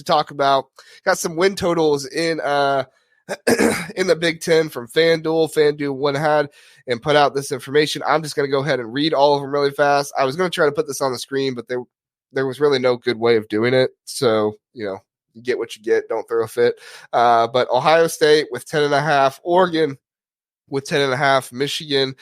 to talk about. Got some win totals in in the Big Ten from FanDuel. FanDuel went ahead and put out this information. I'm just going to go ahead and read all of them really fast. I was going to try to put this on the screen, but there was really no good way of doing it. So, you get what you get. Don't throw a fit. But Ohio State with 10.5, Oregon with 10.5, Michigan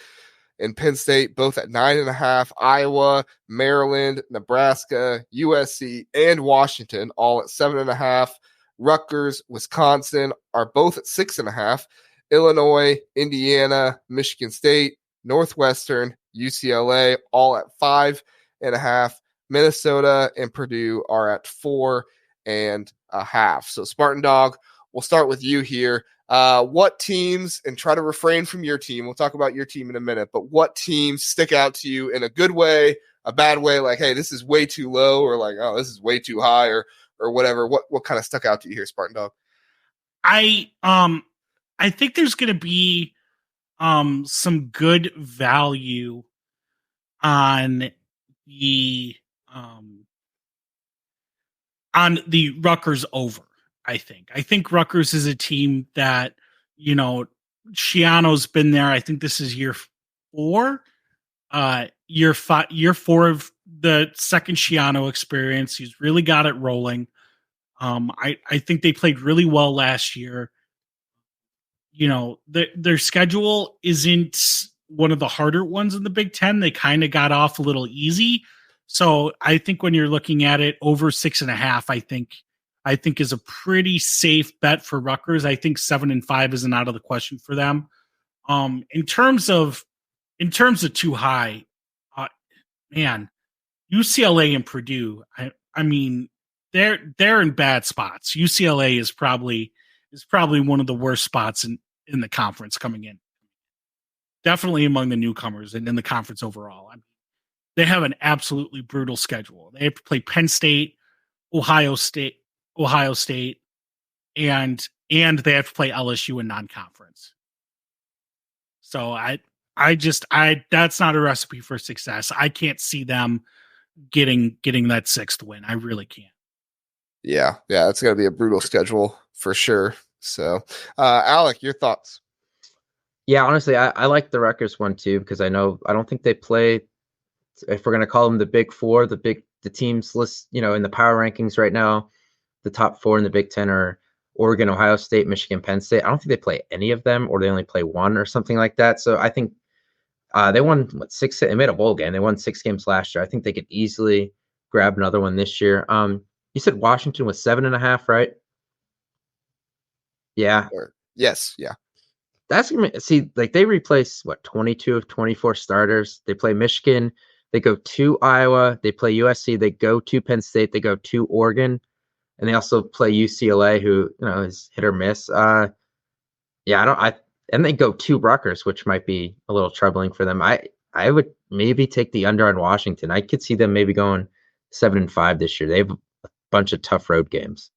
and Penn State both at 9.5, Iowa, Maryland, Nebraska, USC, and Washington all at 7.5. Rutgers, Wisconsin are both at 6.5. Illinois, Indiana, Michigan State, Northwestern, UCLA all at 5.5. Minnesota and Purdue are at 4.5. So Spartan Dog, we'll start with you here. What teams, and try to refrain from your team, we'll talk about your team in a minute, but what teams stick out to you in a good way, a bad way, like, hey, this is way too low, or like, oh, this is way too high, or whatever? What kind of stuck out to you here, Spartan Dog? I think there's going to be some good value on the Rutgers over. I think Rutgers is a team that, Schiano's been there. I think this is year 4, year 4 of the second Schiano experience. He's really got it rolling. I think they played really well last year. Their schedule isn't one of the harder ones in the Big Ten. They kind of got off a little easy. So I think when you're looking at it over 6.5, I think is a pretty safe bet for Rutgers. I think 7-5 isn't out of the question for them. In terms of too high, man, UCLA and Purdue. I mean, they're in bad spots. UCLA is probably one of the worst spots in the conference coming in. Definitely among the newcomers and in the conference overall. I mean, they have an absolutely brutal schedule. They have to play Penn State, Ohio State, and they have to play LSU in non-conference. So I that's not a recipe for success. I can't see them getting that 6th win. I really can't. Yeah, it's going to be a brutal schedule for sure. So, Alec, your thoughts? Yeah, honestly, I like the Rutgers one too, because I don't think they play, if we're going to call them the Big Four, the teams list, in the power rankings right now, the top 4 in the Big Ten are Oregon, Ohio State, Michigan, Penn State. I don't think they play any of them, or they only play one or something like that. So I think they won 6. They made a bowl game. They won 6 games last year. I think they could easily grab another one this year. You said Washington was 7.5, right? Yeah. Yes. Yeah. That's like they replace 22 of 24 starters. They play Michigan. They go to Iowa. They play USC. They go to Penn State. They go to Oregon. And they also play UCLA, who is hit or miss. And they go to Rutgers, which might be a little troubling for them. I would maybe take the under on Washington. I could see them maybe going 7-5 this year. They have a bunch of tough road games.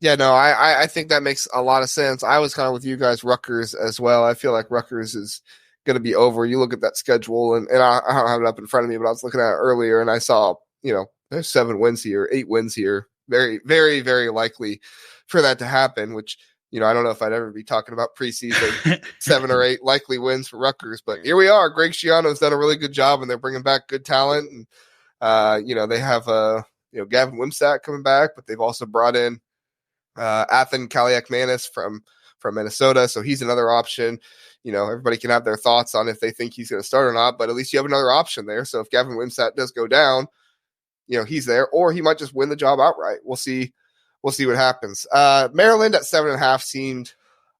Yeah, no, I think that makes a lot of sense. I was kind of with you guys, Rutgers as well. I feel like Rutgers is going to be over. You look at that schedule, and I don't have it up in front of me, but I was looking at it earlier, and I saw, there's 7 wins here, 8 wins here. Very, very, very likely for that to happen, which, I don't know if I'd ever be talking about preseason 7 or 8 likely wins for Rutgers, but here we are. Greg Schiano's done a really good job, and they're bringing back good talent. And, they have, Gavin Wimsatt coming back, but they've also brought in Athan Kaliak-Manis from Minnesota. So he's another option. Everybody can have their thoughts on if they think he's going to start or not, but at least you have another option there. So if Gavin Wimsatt does go down, he's there, or he might just win the job outright. We'll see what happens. Maryland at 7.5 seemed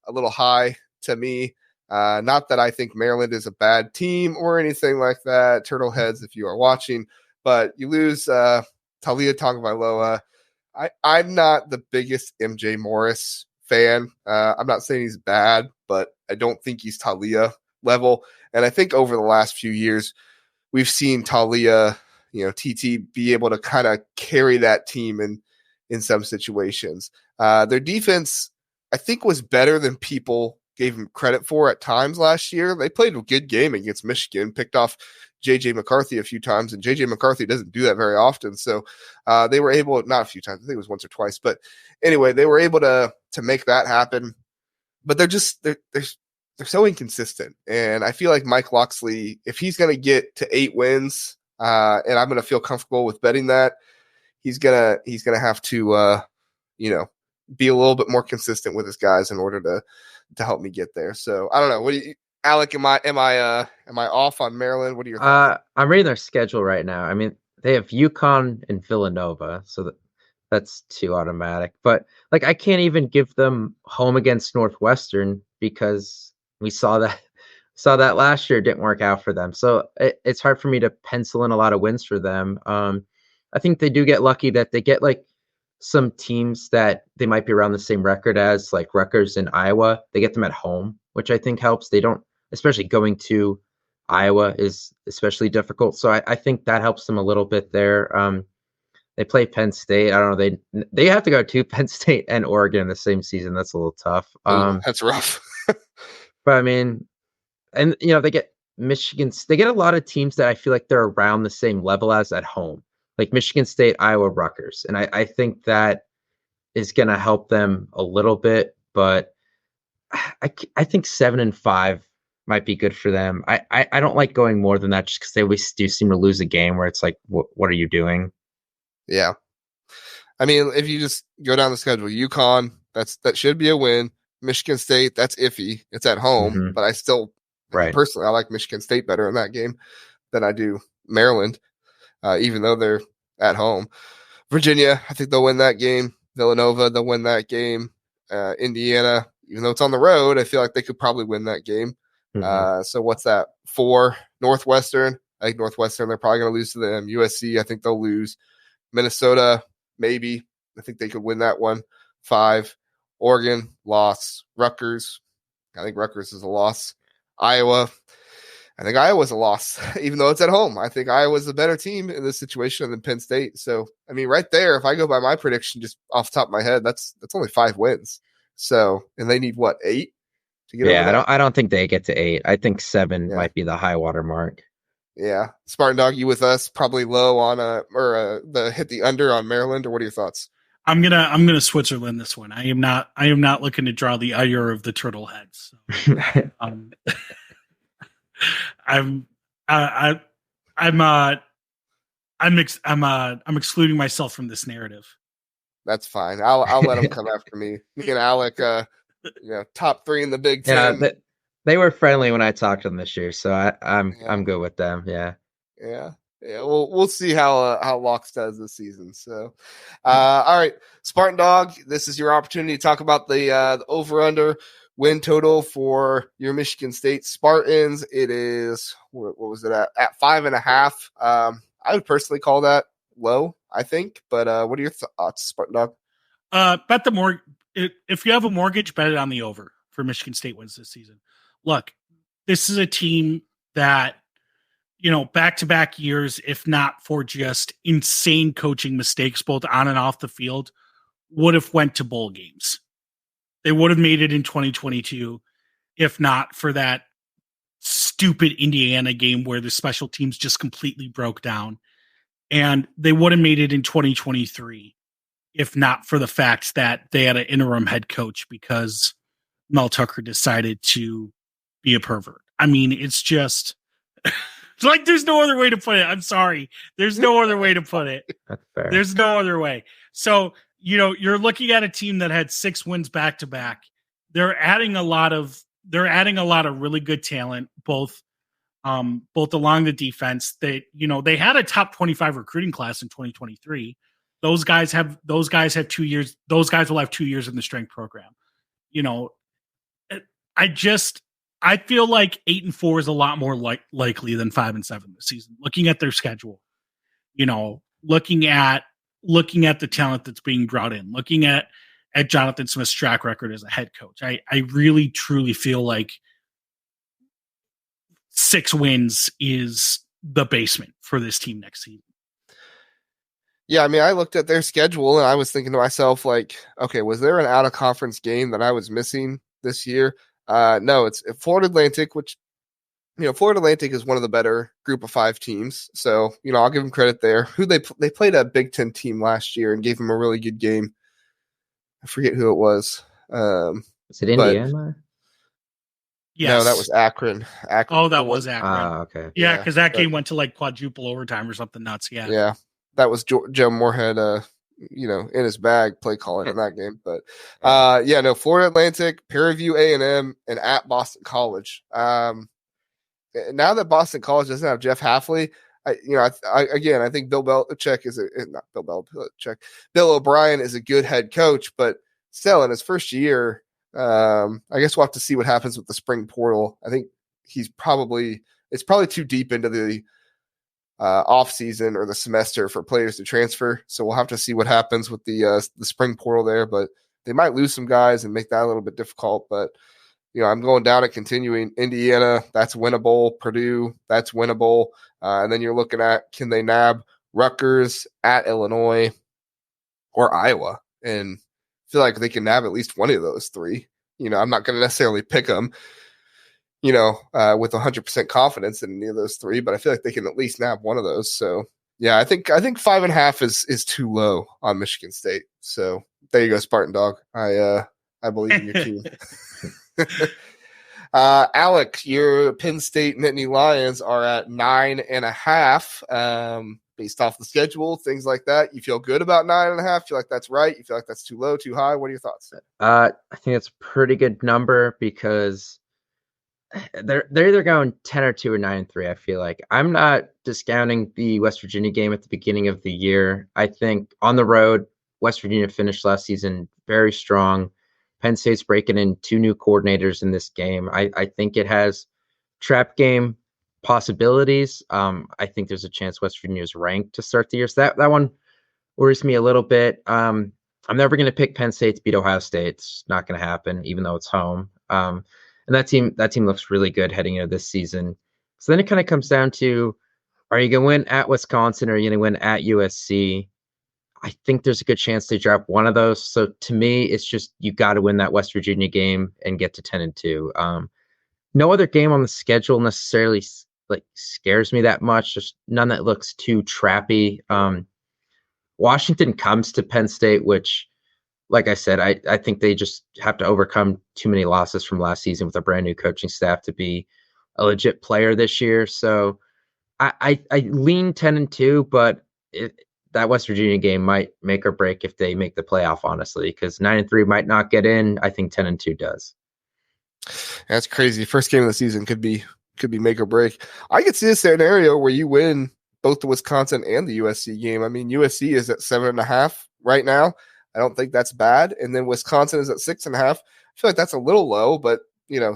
a little high to me. Not that I think Maryland is a bad team or anything like that. Turtle heads, if you are watching, but you lose Talia Tagovailoa. I'm not the biggest MJ Morris fan. I'm not saying he's bad, but I don't think he's Talia level. And I think over the last few years, we've seen Talia, TT be able to kind of carry that team in some situations. Their defense, I think, was better than people gave them credit for at times last year. They played a good game against Michigan, picked off JJ McCarthy a few times, and JJ McCarthy doesn't do that very often. So they were able, not a few times, I think it was once or twice, but anyway, they were able to make that happen. But they're so inconsistent. And I feel like Mike Locksley, if he's going to get to 8 wins, and I'm going to feel comfortable with betting that, he's gonna have to be a little bit more consistent with his guys in order to help me get there. So I don't know. What do you, Alec? Am I off on Maryland? What are your thoughts? I'm reading their schedule right now. I mean, they have UConn and Villanova, so that's 2 automatic. But like, I can't even give them home against Northwestern because we saw that last year. It didn't work out for them. So it's hard for me to pencil in a lot of wins for them. I think they do get lucky that they get like some teams that they might be around the same record as, like Rutgers and Iowa. They get them at home, which I think helps. They don't, especially going to Iowa is especially difficult. So I think that helps them a little bit there. They play Penn State. I don't know. They have to go to Penn State and Oregon in the same season. That's a little tough. That's rough. But I mean, and they get Michigan. They get a lot of teams that I feel like they're around the same level as at home, like Michigan State, Iowa, Rutgers. And I think that is going to help them a little bit, but I think 7-5 might be good for them. I don't like going more than that just because they always do seem to lose a game where it's like, what are you doing? Yeah. I mean, if you just go down the schedule, UConn, that should be a win. Michigan State, that's iffy. It's at home, but I still, personally, I like Michigan State better in that game than I do Maryland, even though they're at home. Virginia, I think they'll win that game. Villanova, they'll win that game. Indiana, even though it's on the road, I feel like they could probably win that game. So what's that? 4. Northwestern, I think Northwestern, they're probably going to lose to them. USC, I think they'll lose. Minnesota, maybe. I think they could win that one. 5. Oregon, loss. Rutgers, I think Rutgers is a loss. Iowa, I think Iowa's a loss, even though it's at home. I think Iowa's a better team in this situation than Penn State. So, I mean, right there, if I go by my prediction just off the top of my head, that's only 5 wins. So, and they need what, 8 to get over that? I don't think they get to 8. I think 7 might be the high water mark. Yeah. Spartan Dog, you with us? Probably low on the hit the under on Maryland, or what are your thoughts? I'm gonna Switzerland this one. I am not looking to draw the ire of the turtle heads. So, I'm excluding myself from this narrative. That's fine. I'll let them come after me. Me and Alec, top 3 in the Big Ten. Yeah, they were friendly when I talked to them this year, so I'm good with them. Yeah. We'll see how Locks does this season. So, all right, Spartan Dog, this is your opportunity to talk about the over/under win total for your Michigan State Spartans. It is, what was it at 5.5? I would personally call that low, I think. But what are your thoughts, Spartan Dog? Bet the more. If you have a mortgage, bet it on the over for Michigan State wins this season. Look, this is a team that, back-to-back years, if not for just insane coaching mistakes, both on and off the field, would have went to bowl games. They would have made it in 2022, if not for that stupid Indiana game where the special teams just completely broke down. And they would have made it in 2023, if not for the fact that they had an interim head coach because Mel Tucker decided to be a pervert. I mean, it's just like there's no other way to put it. I'm sorry. There's no other way to put it. That's fair. There's no other way. So, you're looking at a team that had 6 wins back to back. They're adding a lot of really good talent, both along the defense. They had a top 25 recruiting class in 2023. Those guys have 2 years. Those guys will have 2 years in the strength program. I feel like 8-4 is a lot more likely than 5-7 this season. Looking at their schedule, looking at the talent that's being brought in, looking at Jonathan Smith's track record as a head coach, I really truly feel like 6 wins is the basement for this team next season. Yeah, I mean, I looked at their schedule and I was thinking to myself, like, okay, was there an out-of-conference game that I was missing this year? No, it's Florida Atlantic, which, Florida Atlantic is one of the better group of 5 teams. So, I'll give them credit there. They played a Big Ten team last year and gave them a really good game. I forget who it was. Is it Indiana? Yes. No, that was Akron. Oh, that was Akron. Okay. Yeah, because that game went to like quadruple overtime or something nuts. Yeah. Yeah. That was Joe Moorhead, in his bag play calling in that game. But Florida Atlantic, Prairie View A&M, and at Boston College. Now that Boston College doesn't have Jeff Hafley, I think Bill Belichick not Bill Belichick. Bill O'Brien is a good head coach, but still in his first year, I guess we'll have to see what happens with the spring portal. I think it's probably too deep into the off season or the semester for players to transfer. So we'll have to see what happens with the spring portal there, but they might lose some guys and make that a little bit difficult. But I'm going down at continuing. Indiana, that's winnable. Purdue, that's winnable. And then you're looking at, can they nab Rutgers, at Illinois, or Iowa? And I feel like they can nab at least one of those 3. I'm not going to necessarily pick them, with 100% confidence in any of those 3, but I feel like they can at least nab one of those. So yeah, I think 5.5 is too low on Michigan State. So there you go, Spartan Dog. I believe in your team. Alec, your Penn State Nittany Lions are at 9.5. Based off the schedule, things like that. You feel good about 9.5? Feel like that's right? You feel like that's too low, too high? What are your thoughts? I think it's a pretty good number because they're either going 10-2 or 9-3. I feel like I'm not discounting the West Virginia game at the beginning of the year. I think on the road, West Virginia finished last season very strong. Penn State's breaking in 2 new coordinators in this game. I think it has trap game possibilities. I think there's a chance West Virginia's ranked to start the year. So that one worries me a little bit. I'm never going to pick Penn State to beat Ohio State. It's not going to happen, even though it's home. And that team looks really good heading into this season. So then it kind of comes down to, are you going to win at Wisconsin or are you going to win at USC? I think there's a good chance they drop one of those. So to me, it's just you got to win that West Virginia game and get to 10-2. No other game on the schedule necessarily scares me that much. Just none that looks too trappy. Washington comes to Penn State, which, like I said, I think they just have to overcome too many losses from last season with a brand new coaching staff to be a legit player this year. So I lean 10-2, but that West Virginia game might make or break if they make the playoff, honestly, because 9-3 might not get in. I think 10-2 does. That's crazy. First game of the season could be make or break. I could see a scenario where you win both the Wisconsin and the USC game. I mean, USC is at 7.5 right now. I don't think that's bad. And then Wisconsin is at 6.5. I feel like that's a little low, but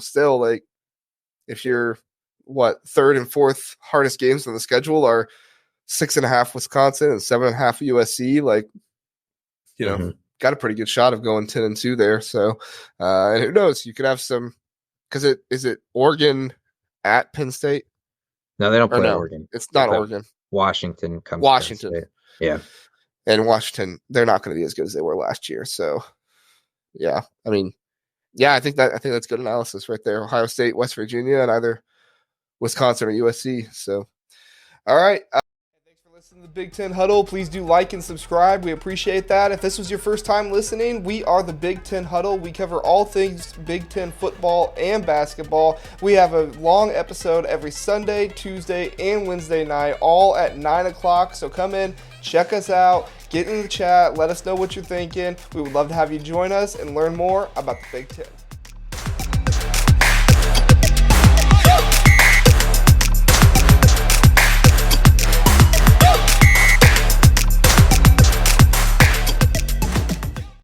still, like, if you're third and fourth hardest games on the schedule are 6.5 Wisconsin and 7.5 USC, like, got a pretty good shot of going 10-2 there. So, and who knows, you could have some, because is it Oregon at Penn State? No, they don't play Oregon. It's not Oregon. Washington comes. Washington. Yeah. And Washington, they're not going to be as good as they were last year. So, yeah, I mean, I think that's good analysis right there. Ohio State, West Virginia, and either Wisconsin or USC. So, all right. Thanks for listening to the Big Ten Huddle. Please do like and subscribe. We appreciate that. If this was your first time listening, we are the Big Ten Huddle. We cover all things Big Ten football and basketball. We have a long episode every Sunday, Tuesday, and Wednesday night, all at 9 o'clock. So come in, check us out, get in the chat, let us know what you're thinking. We would love to have you join us and learn more about the Big Ten.